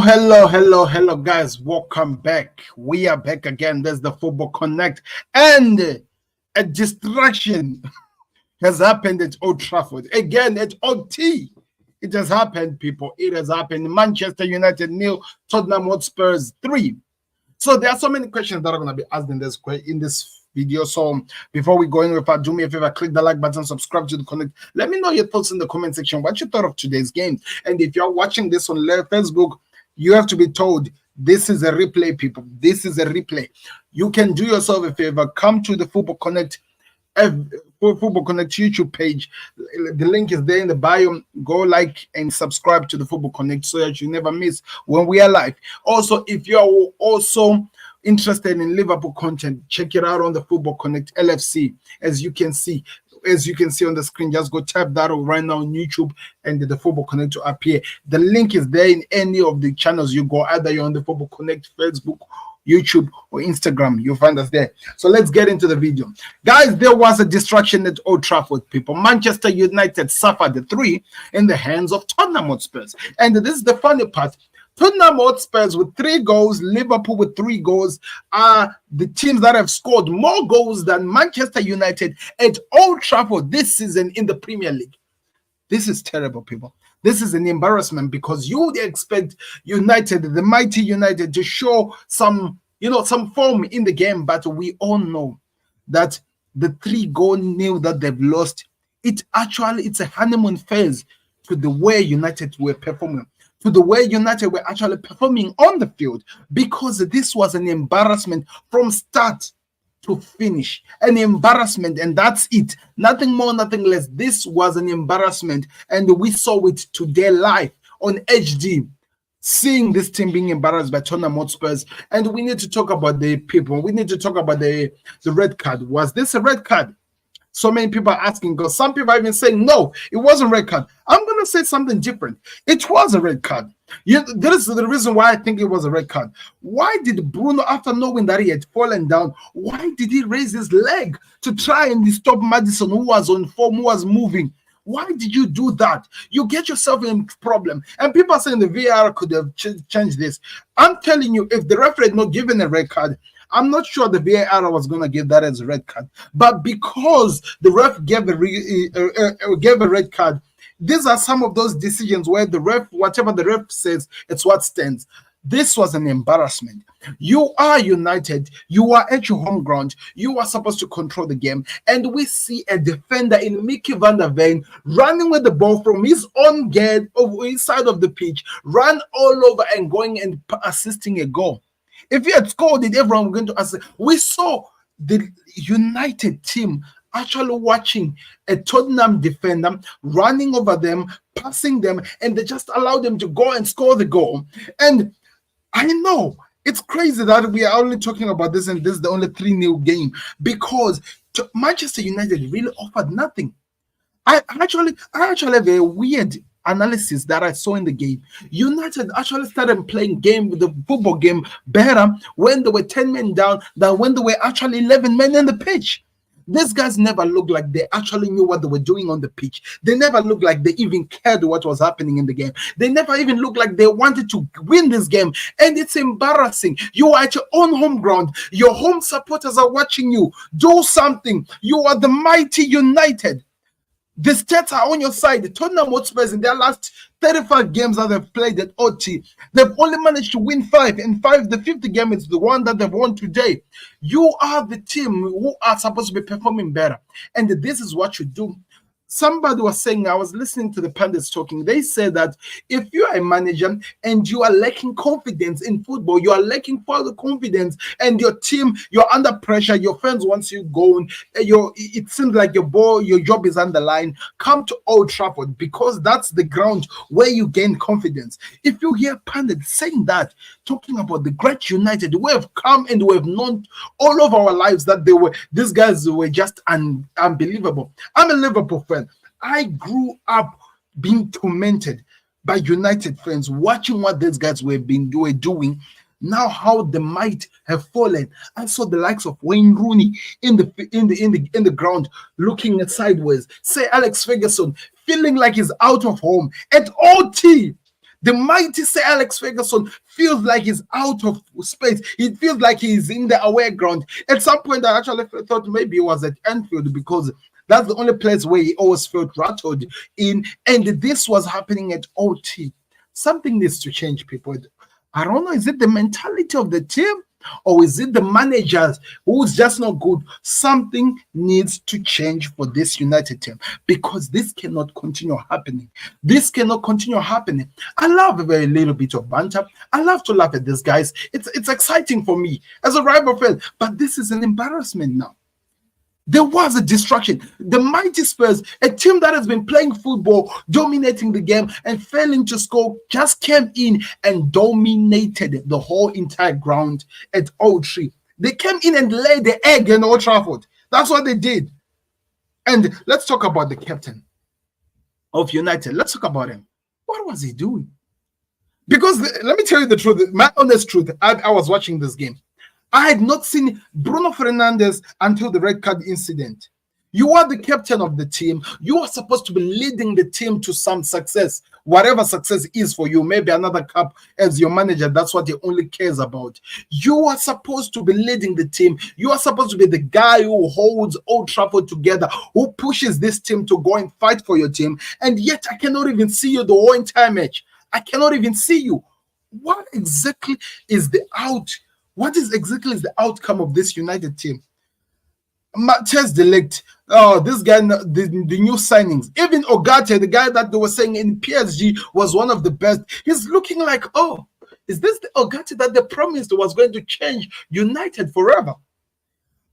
Hello, guys. Welcome back. We are back again. There's the Football Connect. And a distraction has happened at Old Trafford. Again, at OT. It has happened, people. It has happened. Manchester United 0, Tottenham Spurs 3. So there are so many questions that are going to be asked in this video. So before we go in with do me a favor, click the like button, subscribe to the Connect. Let me know your thoughts in the comment section, what you thought of today's game. And if you're watching this on Facebook, you have to be told this is a replay, people. This is a replay. You can do yourself a favor, come to the Football Connect YouTube page. The link is there in the bio. Go like and subscribe to the Football Connect so that you never miss when we are live. Also, if you are also interested in Liverpool content, check it out on the Football Connect LFC. As you can see on the screen, just go tap that right now on YouTube and the Football Connect to appear. The link is there in any of the channels you go, either you're on the Football Connect Facebook, YouTube, or Instagram. You'll find us there. So let's get into the video. Guys, there was a distraction at Old Trafford, people. Manchester United suffered the 3 in the hands of Tottenham Hotspurs. And this is the funny part. Tottenham Hotspurs with 3 goals, Liverpool with 3 goals are the teams that have scored more goals than Manchester United at Old Trafford this season in the Premier League. This is terrible, people. This is an embarrassment because you would expect United, the mighty United, to show some form in the game, but we all know that the 3-goal nil that they've lost, it's a honeymoon phase to the way United were performing, to the way United were actually performing on the field, because this was an embarrassment from start to finish. An embarrassment, and that's it. Nothing more, nothing less. This was an embarrassment, and we saw it today live on HD, seeing this team being embarrassed by Tottenham Hotspurs. And we need to talk about the people. We need to talk about the red card. Was this a red card? So many people are asking, because some people are even saying, no, it wasn't a red card. I'm going to say something different. It was a red card. There is the reason why I think it was a red card. Why did Bruno, after knowing that he had fallen down, why did he raise his leg to try and stop Maddison, who was on form, who was moving? Why did you do that? You get yourself in a problem. And people are saying the VAR could have changed this. I'm telling you, if the referee had not given a red card, I'm not sure the VAR was going to give that as a red card. But because the ref gave a red card, these are some of those decisions where the ref, whatever the ref says, it's what stands. This was an embarrassment. You are United. You are at your home ground. You are supposed to control the game. And we see a defender in Mickey van der Ven running with the ball from his own gate over his side of the pitch, run all over and going and assisting a goal. If he had scored it, everyone was going to assist. We saw the United team actually watching a Tottenham defender running over them, passing them, and they just allowed them to go and score the goal. And I know it's crazy that we are only talking about this, and this is the only 3-0 game, because Manchester United really offered nothing. I actually have a weird analysis that I saw in the game. United actually started playing the football game better when they were 10 men down than when they were actually 11 men in the pitch. These guys never looked like they actually knew what they were doing on the pitch. They never looked like they even cared what was happening in the game. They never even looked like they wanted to win this game. And it's embarrassing. You are at your own home ground. Your home supporters are watching you. Do something. You are the mighty United. The stats are on your side. The Tottenham Hotspurs, in their last 35 games that they've played at OT, they've only managed to win 5. And the 5th game is the one that they've won today. You are the team who are supposed to be performing better. And this is what you do. Somebody was saying, I was listening to the pundits talking, they said that if you are a manager and you are lacking confidence in football, you are lacking further confidence, and your team, you're under pressure, your fans want you going, it seems like your job is on the line, come to Old Trafford, because that's the ground where you gain confidence. If you hear pundits saying that, talking about the great United, we have come and we have known all of our lives that these guys were just unbelievable. I'm a Liverpool fan. I grew up being tormented by United fans, watching what these guys were doing. Now how they might have fallen. I saw the likes of Wayne Rooney in the ground, looking sideways. Say Alex Ferguson feeling like he's out of home at OT. The mighty Sir Alex Ferguson feels like he's out of space. He feels like he's in the away ground. At some point, I actually thought maybe he was at Anfield because that's the only place where he always felt rattled in. And this was happening at OT. Something needs to change, people. I don't know. Is it the mentality of the team? Or is it the managers who's just not good? Something needs to change for this United team because this cannot continue happening. This cannot continue happening. I love a very little bit of banter. I love to laugh at these guys. It's exciting for me as a rival fan, but this is an embarrassment now. There was a distraction. The mighty Spurs, a team that has been playing football, dominating the game and failing to score, just came in and dominated the whole entire ground at Old Trafford. They came in and laid the egg in Old Trafford. That's what they did. And let's talk about the captain of United. Let's talk about him. What was he doing? Because let me tell you the truth, my honest truth. I was watching this game. I had not seen Bruno Fernandes until the red card incident. You are the captain of the team. You are supposed to be leading the team to some success, whatever success is for you. Maybe another cup as your manager. That's what he only cares about. You are supposed to be leading the team. You are supposed to be the guy who holds Old Trafford together, who pushes this team to go and fight for your team. And yet I cannot even see you the whole entire match. I cannot even see you. What exactly is the What is exactly the outcome of this United team? Matthias de Ligt, this guy, the new signings. Even Ogate, the guy that they were saying in PSG was one of the best. He's looking like, is this the Ogate that they promised was going to change United forever?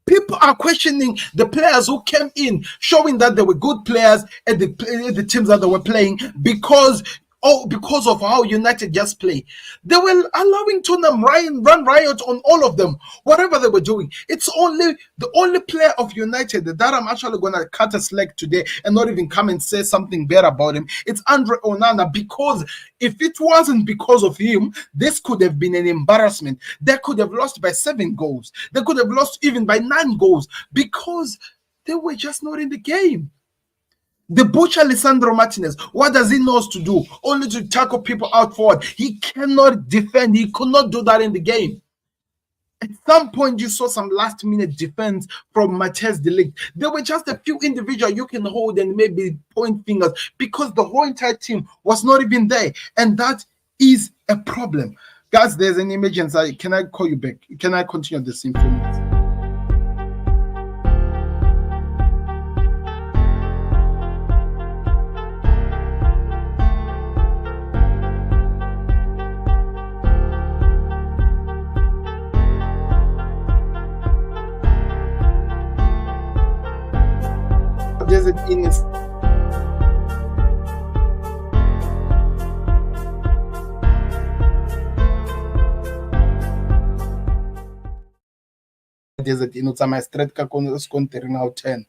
People are questioning the players who came in, showing that they were good players at the teams that they were playing because of how United just play. They were allowing Tottenham run riot on all of them, whatever they were doing. It's only the only player of United that I'm actually going to cut a slack today and not even come and say something bad about him. It's Andre Onana, because if it wasn't because of him, this could have been an embarrassment. They could have lost by 7 goals. They could have lost even by 9 goals because they were just not in the game. The butcher Lisandro Martinez, what does he know to do? Only to tackle people out forward. He cannot defend. He could not do that in the game. At some point, you saw some last-minute defense from Matthias de Ligt. There were just a few individuals you can hold and maybe point fingers because the whole entire team was not even there. And that is a problem. Guys, there's an emergency. Can I call you back? Can I continue this in 2 minutes? There's an tsamaya straight ka skontereng out 10.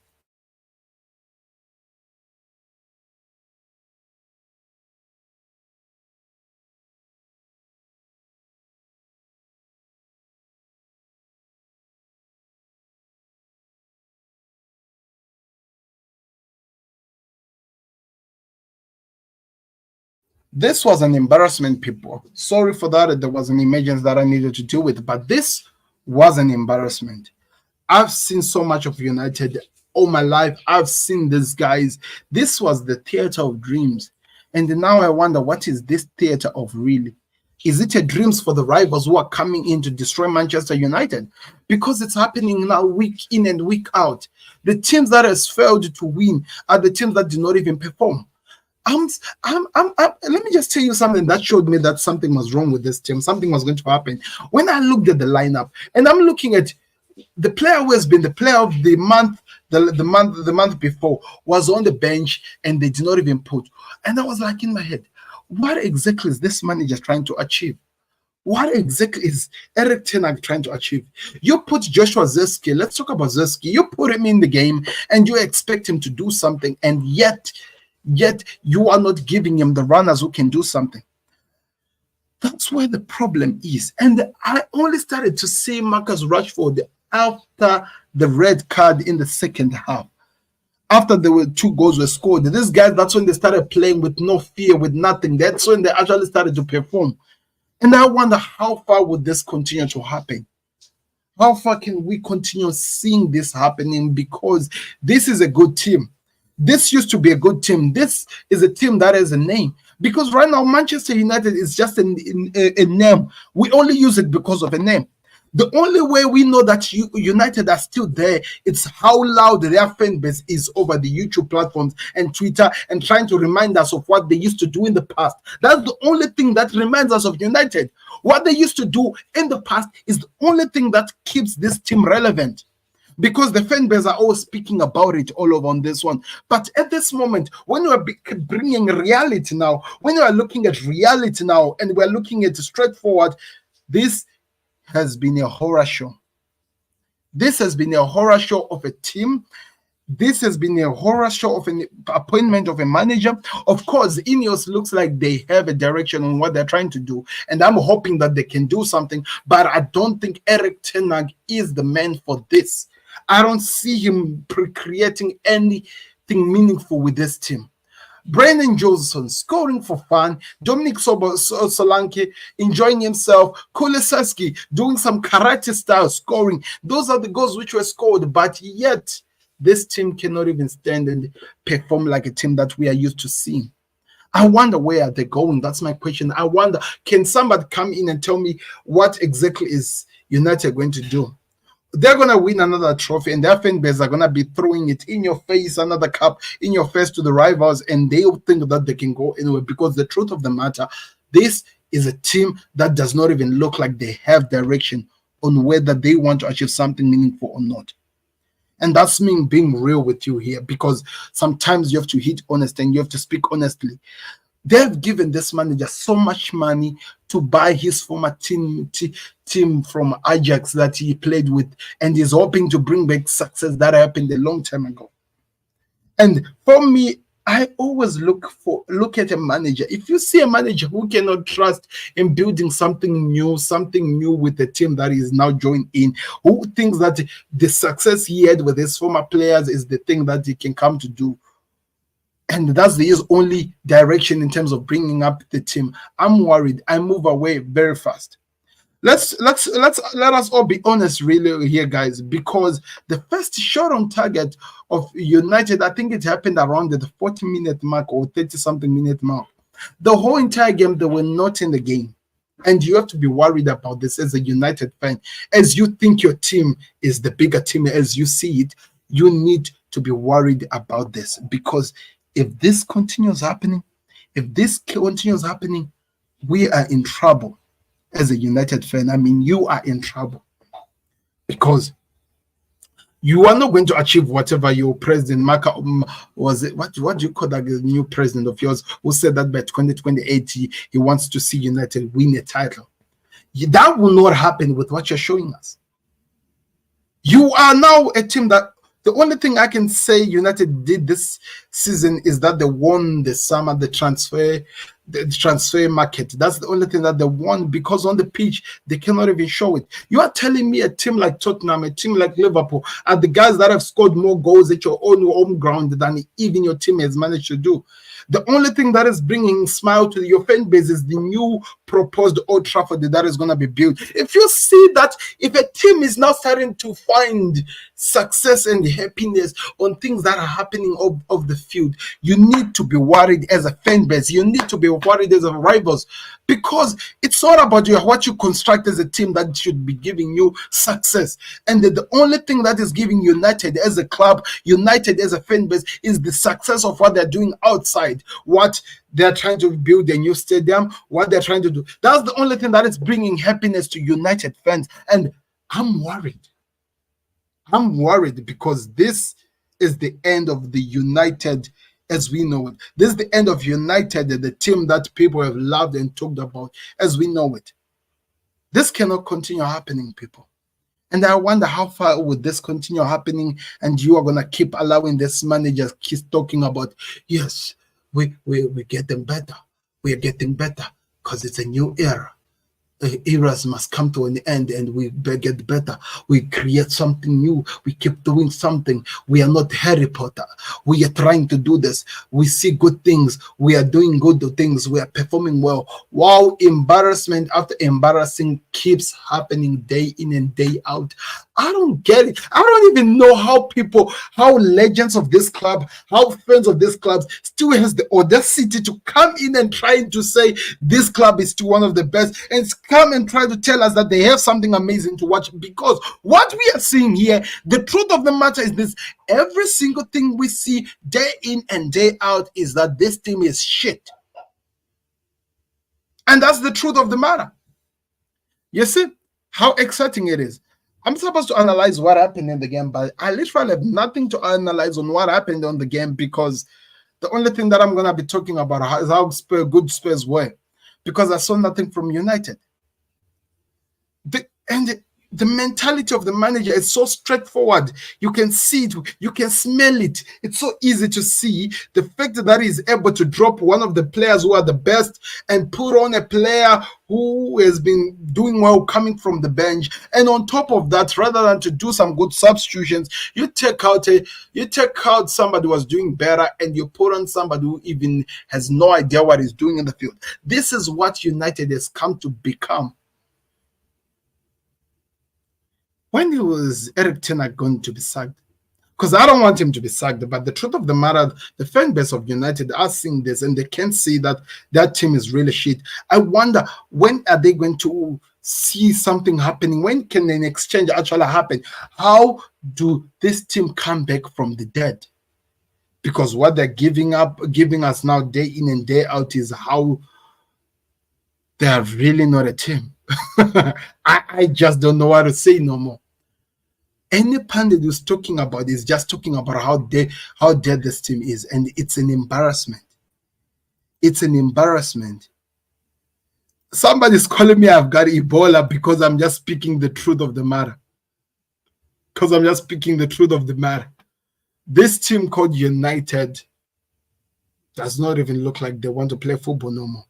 This was an embarrassment, people. Sorry for that. There was an emergency that I needed to deal with, but this was an embarrassment. I've seen so much of United all my life. I've seen these guys. This was the theater of dreams. And now I wonder, what is this theater of really? Is it a dreams for the rivals who are coming in to destroy Manchester United? Because it's happening now week in and week out. The teams that has failed to win are the teams that do not even perform. Let me just tell you something that showed me that something was wrong with this team. Something was going to happen. When I looked at the lineup, and I'm looking at the player who has been the player of the month, the month before, was on the bench, and they did not even put. And I was like in my head, what exactly is this manager trying to achieve? What exactly is Eric Ten Hag trying to achieve? You put Joshua Zirkzee. Let's talk about Zirkzee. You put him in the game, and you expect him to do something, and yet you are not giving him the runners who can do something. That's where the problem is. And I only started to see Marcus Rashford after the red card in the second half. After there were 2 goals were scored, these guys, that's when they started playing with no fear, with nothing. That's when they actually started to perform. And I wonder how far would this continue to happen? How far can we continue seeing this happening? Because this is a good team. This used to be a good team. This is a team that has a name. Because right now, Manchester United is just a name. We only use it because of a name. The only way we know that United are still there, it's how loud their fan base is over the YouTube platforms and Twitter, and trying to remind us of what they used to do in the past. That's the only thing that reminds us of United. What they used to do in the past is the only thing that keeps this team relevant, because the fan base are always speaking about it all over on this one. But at this moment, when you are bringing reality now, when you are looking at reality now, and we're looking at it straightforward, this has been a horror show. This has been a horror show of a team. This has been a horror show of an appointment of a manager. Of course, Ineos looks like they have a direction on what they're trying to do, and I'm hoping that they can do something, but I don't think Erik ten Hag is the man for this. I don't see him creating anything meaningful with this team. Brennan Johnson scoring for fun, Dominic Solanke enjoying himself, Kulisevsky doing some karate style scoring. Those are the goals which were scored, but yet this team cannot even stand and perform like a team that we are used to seeing. I wonder where are they going? That's my question. I wonder, can somebody come in and tell me what exactly is United going to do? They're going to win another trophy, and their fan base are going to be throwing it in your face, another cup in your face to the rivals, and they'll think that they can go anywhere, because the truth of the matter, this is a team that does not even look like they have direction on whether they want to achieve something meaningful or not. And that's me being real with you here, because sometimes you have to hit honest and you have to speak honestly. They've given this manager so much money to buy his former team from Ajax that he played with, and he's hoping to bring back success that happened a long time ago. And for me, I always look at a manager. If you see a manager who cannot trust in building something new with the team that is now joined in, who thinks that the success he had with his former players is the thing that he can come to do, and that's his only direction in terms of bringing up the team, I'm worried. I move away very fast. Let us all be honest really here, guys, because the first shot on target of United, I think it happened around the 40-minute mark or 30-something minute mark. The whole entire game, they were not in the game. And you have to be worried about this as a United fan. As you think your team is the bigger team, as you see it, you need to be worried about this, because if this continues happening, we are in trouble as a United fan. I mean, you are in trouble, because you are not going to achieve whatever your president, was it? What do you call that new president of yours who said that by 2028 he wants to see United win a title? That will not happen with what you're showing us. You are now a team that, the only thing I can say United did this season is that they won the summer, the transfer market. That's the only thing that they won, because on the pitch, they cannot even show it. You are telling me a team like Tottenham, a team like Liverpool, are the guys that have scored more goals at your own home ground than even your team has managed to do. The only thing that is bringing smile to your fan base is the new proposed Old Trafford that is going to be built. If you see that, if a team is now starting to find success and happiness on things that are happening off the field, you need to be worried as a fan base. You need to be worried as a rivals, because it's all about what you construct as a team that should be giving you success. And the only thing that is giving United as a club, United as a fan base, is the success of what they're doing outside, what they're trying to build a new stadium, what they're trying to do. That's the only thing that is bringing happiness to United fans. And I'm worried. I'm worried, because this is the end of the United as we know it. This is the end of United, the team that people have loved and talked about as we know it. This cannot continue happening, people. And I wonder how far would this continue happening, and you are going to keep allowing this manager keep talking about, yes, we're getting better. We are getting better because it's a new era. eras must come to an end and we get better. We create something new. We keep doing something. We are not Harry Potter. We are trying to do this. We see good things. We are doing good things. We are performing well. While embarrassment after embarrassing keeps happening day in and day out. I don't get it. I don't even know how legends of this club, how fans of this club still has the audacity to come in and trying to say this club is still one of the best and come and try to tell us that they have something amazing to watch. Because what we are seeing here, the truth of the matter is this: every single thing we see day in and day out is that this team is shit. And that's the truth of the matter. You see how exciting it is. I'm supposed to analyze what happened in the game, but I literally have nothing to analyze on what happened on the game, because the only thing that I'm going to be talking about is how good Spurs were, because I saw nothing from United. The mentality of the manager is so straightforward. You can see it, you can smell it. It's so easy to see the fact that he's able to drop one of the players who are the best and put on a player who has been doing well coming from the bench. And on top of that, rather than to do some good substitutions, you take out somebody who was doing better and you put on somebody who even has no idea what he's doing in the field. This is what United has come to become. When was Eric Ten Hag going to be sacked? Because I don't want him to be sacked, but the truth of the matter, the fan base of United are seeing this and they can see that that team is really shit. I wonder, when are they going to see something happening? When can an exchange actually happen? How do this team come back from the dead? Because what they're giving us now day in and day out is how they are really not a team. I just don't know what to say no more. Any pundit who's talking about is just talking about how dead this team is, and it's an embarrassment. It's an embarrassment. Somebody's calling me I've got Ebola because I'm just speaking the truth of the matter. This team called United does not even look like they want to play football no more.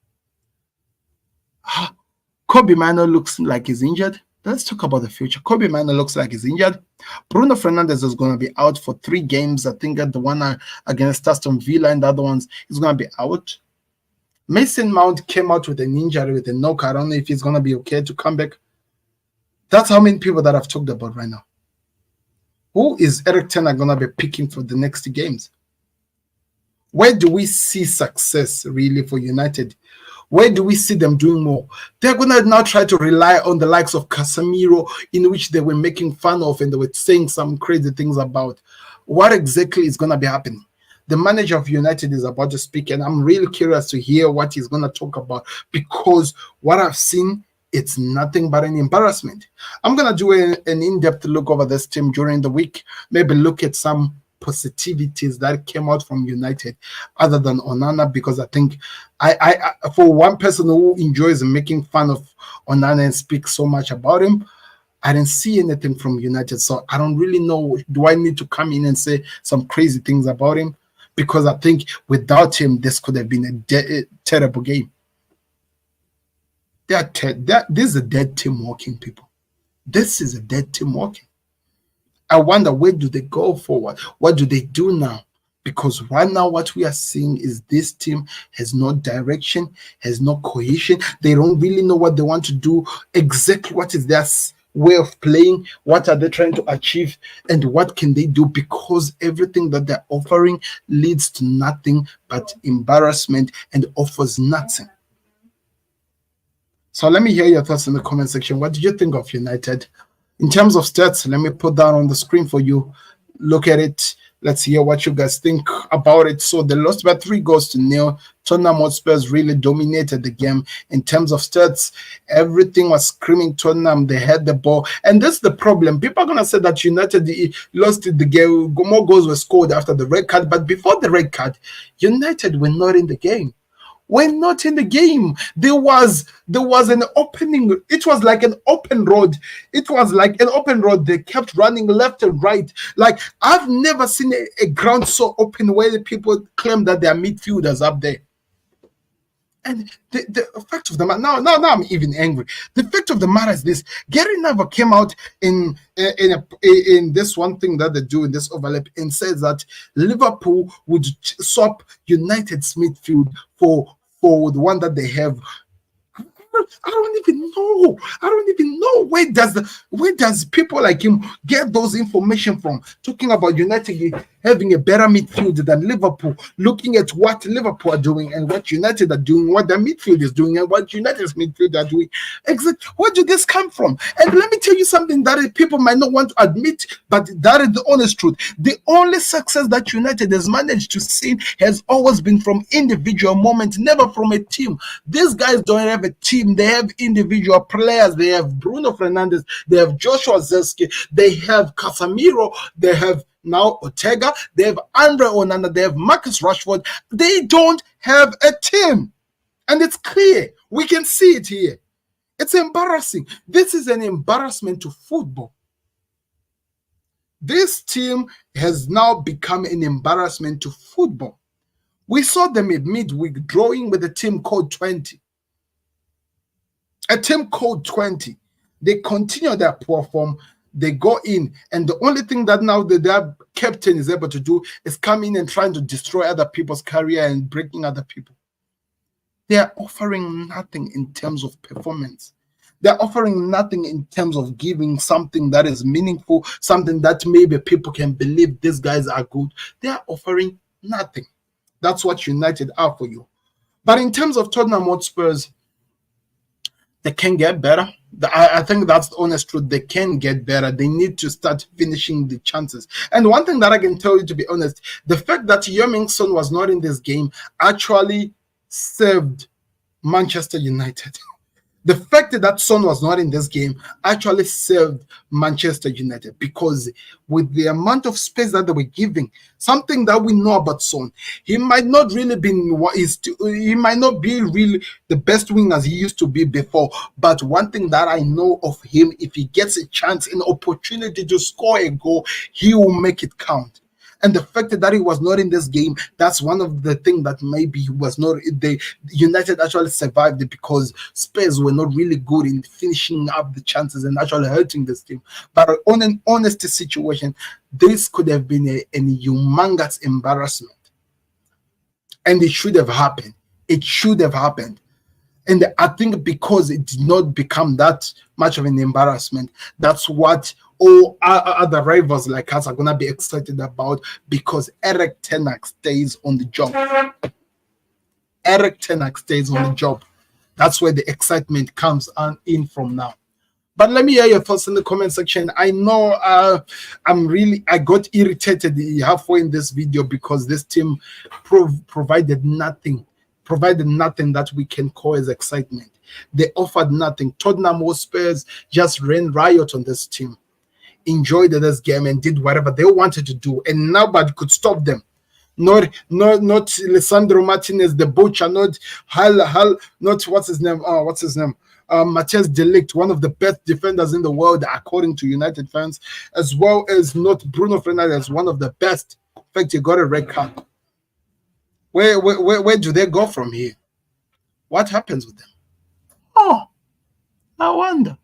Kobe Mano looks like he's injured. Let's talk about the future. Kobe Mano looks like he's injured. Bruno Fernandes is going to be out for 3 games. I think the one against Aston Villa and the other ones is going to be out. Mason Mount came out with an injury, with a knock. I don't know if he's going to be okay to come back. That's how many people that I've talked about right now. Who is Eric Ten Hag going to be picking for the next games? Where do we see success really for United? Where do we see them doing more? They're going to now try to rely on the likes of Casemiro, in which they were making fun of and they were saying some crazy things about. What exactly is going to be happening? The manager of United is about to speak, and I'm really curious to hear what he's going to talk about, because what I've seen, it's nothing but an embarrassment. I'm going to do an in-depth look over this team during the week, maybe look at some positivities that came out from United other than Onana, because I think I for one person who enjoys making fun of Onana and speaks so much about him, I didn't see anything from United, so I don't really know, do I need to come in and say some crazy things about him? Because I think without him, this could have been a terrible game. This is a dead team walking, people. This is a dead team walking. I wonder, where do they go forward? What do they do now? Because right now what we are seeing is this team has no direction, has no cohesion. They don't really know what they want to do, exactly what is their way of playing, what are they trying to achieve, and what can they do, because everything that they're offering leads to nothing but embarrassment and offers nothing. So let me hear your thoughts in the comment section. What did you think of United? In terms of stats, let me put that on the screen for you. Look at it. Let's hear what you guys think about it. So they lost by 3-0. Tottenham Hotspurs really dominated the game. In terms of stats, everything was screaming Tottenham. They had the ball. And that's the problem. People are going to say that United lost the game. More goals were scored after the red card. But before the red card, United were not in the game. We're not in the game. There was an opening. It was like an open road. They kept running left and right. Like, I've never seen a ground so open where the people claim that they are midfielders up there. And the fact of the matter, now I'm even angry. The fact of the matter is this: Gary Neville came out in this one thing that they do in this overlap and says that Liverpool would swap United's midfield for the one that they have. I don't even know. I don't even know where does people like him get those information from? Talking about United having a better midfield than Liverpool, looking at what Liverpool are doing and what United are doing, what their midfield is doing, and what United's midfield are doing. Exactly. Where did this come from? And let me tell you something that people might not want to admit, but that is the honest truth. The only success that United has managed to see has always been from individual moments, never from a team. These guys don't have a team. They have individual players. They have Bruno Fernandes. They have Joshua Zirkzee. They have Casemiro. They have now Ortega. They have Andre Onana. They have Marcus Rashford. They don't have a team. And it's clear. We can see it here. It's embarrassing. This is an embarrassment to football. This team has now become an embarrassment to football. We saw them at midweek drawing with a team called 20. A team called 20. They continue their poor form. They go in, and the only thing that now their captain is able to do is come in and trying to destroy other people's career and breaking other people. They are offering nothing in terms of performance. They're offering nothing in terms of giving something that is meaningful, something that maybe people can believe these guys are good. They are offering nothing. That's what United are for you. But in terms of Tottenham Hotspurs, they can get better. I think that's the honest truth. They can get better. They need to start finishing the chances. And one thing that I can tell you, to be honest, the fact that Heung-min Son was not in this game actually saved Manchester United. The fact that Son was not in this game actually saved Manchester United, because with the amount of space that they were giving, something that we know about Son, he might not really he might not be really the best wing as he used to be before. But one thing that I know of him, if he gets a chance, an opportunity to score a goal, he will make it count. And the fact that he was not in this game, that's one of the things that maybe he was not. The United actually survived it because Spurs were not really good in finishing up the chances and actually hurting this team. But on an honest situation, this could have been a humongous embarrassment. And it should have happened. It should have happened. And I think because it did not become that much of an embarrassment, that's what all other rivals like us are going to be excited about, because Erik ten Hag stays on the job. Erik ten Hag stays on the job. That's where the excitement comes in from now. But let me hear your thoughts in the comment section. I know I got irritated halfway in this video because this team provided nothing that we can call as excitement. They offered nothing. Tottenham Hotspurs just ran riot on this team, enjoyed this game and did whatever they wanted to do, and nobody could stop them. Not Lisandro Martinez, the butcher, not what's his name? Matthias de Ligt, one of the best defenders in the world according to United fans, as well as not Bruno Fernandes, one of the best. In fact, he got a red card. Where do they go from here? What happens with them? Oh, I wonder.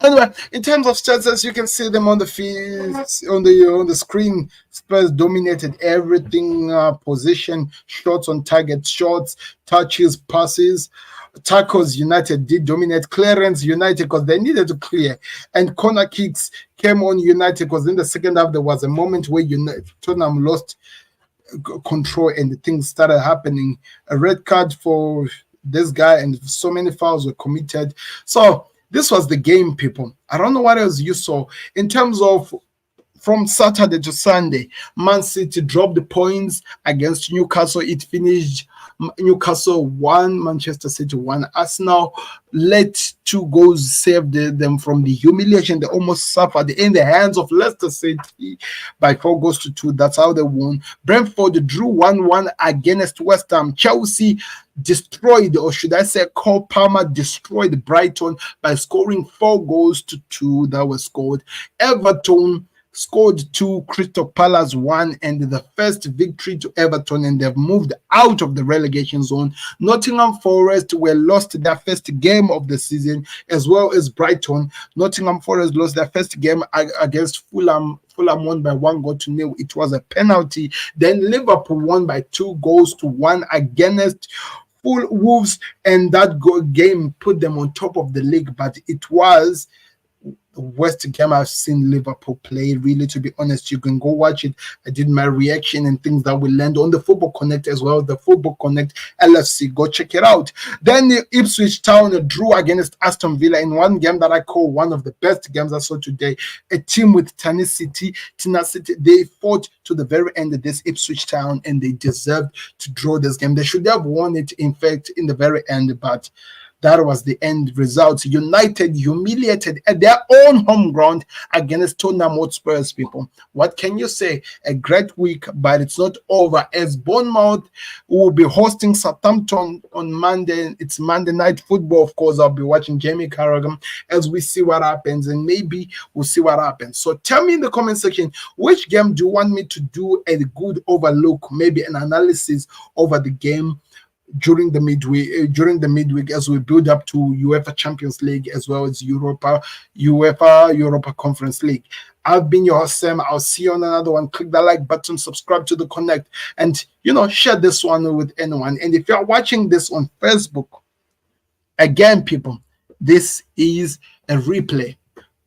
Anyway, in terms of stats, as you can see them on the field, on the screen, Spurs dominated everything: position, shots on target, shots, touches, passes, tackles. United did dominate. Clearance, United, because they needed to clear, and corner kicks came on United, because in the second half there was a moment where Tottenham lost control and the things started happening. A red card for this guy, and so many fouls were committed. So this was the game, people. I don't know what else you saw in terms of from Saturday to Sunday. Man City dropped the points against Newcastle. It finished Newcastle 1, Manchester City 1. Arsenal let 2 goals saved them from the humiliation they almost suffered in the hands of Leicester City by 4 goals to 2. That's how they won. Brentford drew 1-1 against West Ham. Chelsea destroyed, or should I say Cole Palmer destroyed Brighton by scoring 4 goals to 2 that were scored. Everton scored 2, Crystal Palace 1, and the first victory to Everton, and they've moved out of the relegation zone. Nottingham Forest were lost their first game of the season, as well as Brighton. Nottingham Forest lost their first game against Fulham. Fulham won by 1-0. It was a penalty. Then Liverpool won by 2-1 against Full Wolves, and that game put them on top of the league. But it was the worst game I've seen Liverpool play, really, to be honest. You can go watch it. I did my reaction and things that will land on the Football Connect as well, the Football Connect LFC. Go check it out. Then the Ipswich Town drew against Aston Villa in one game that I call one of the best games I saw today. A team with tenacity. They fought to the very end of this Ipswich Town, and they deserved to draw this game. They should have won it, in fact, in the very end, but that was the end result. United humiliated at their own home ground against Tottenham Spurs, people. What can you say? A great week, but it's not over, as Bournemouth will be hosting Southampton on Monday. It's Monday Night Football, of course. I'll be watching Jamie Carragher as we see what happens, and maybe we'll see what happens. So tell me in the comment section, which game do you want me to do a good overlook, maybe an analysis over the game during the midweek as we build up to UEFA Champions League, as well as UEFA Europa Conference League. I've been your host, Sam. I'll see you on another one. Click the like button, subscribe to the Connect, and share this one with anyone. And if you're watching this on Facebook, again, people, this is a replay.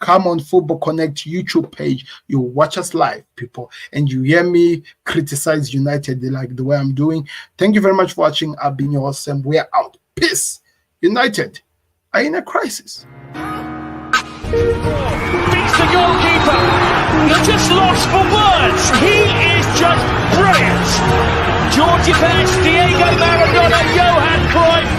Come on Football Connect YouTube page. You watch us live, people, and you hear me criticize United like the way I'm doing. Thank you very much for watching. I've been your host, Sam. We're out. Peace. United are in a crisis. Beats the goalkeeper. He's just lost for words. He is just brilliant. Georgie Best, Diego Maradona, Johan Cruyff.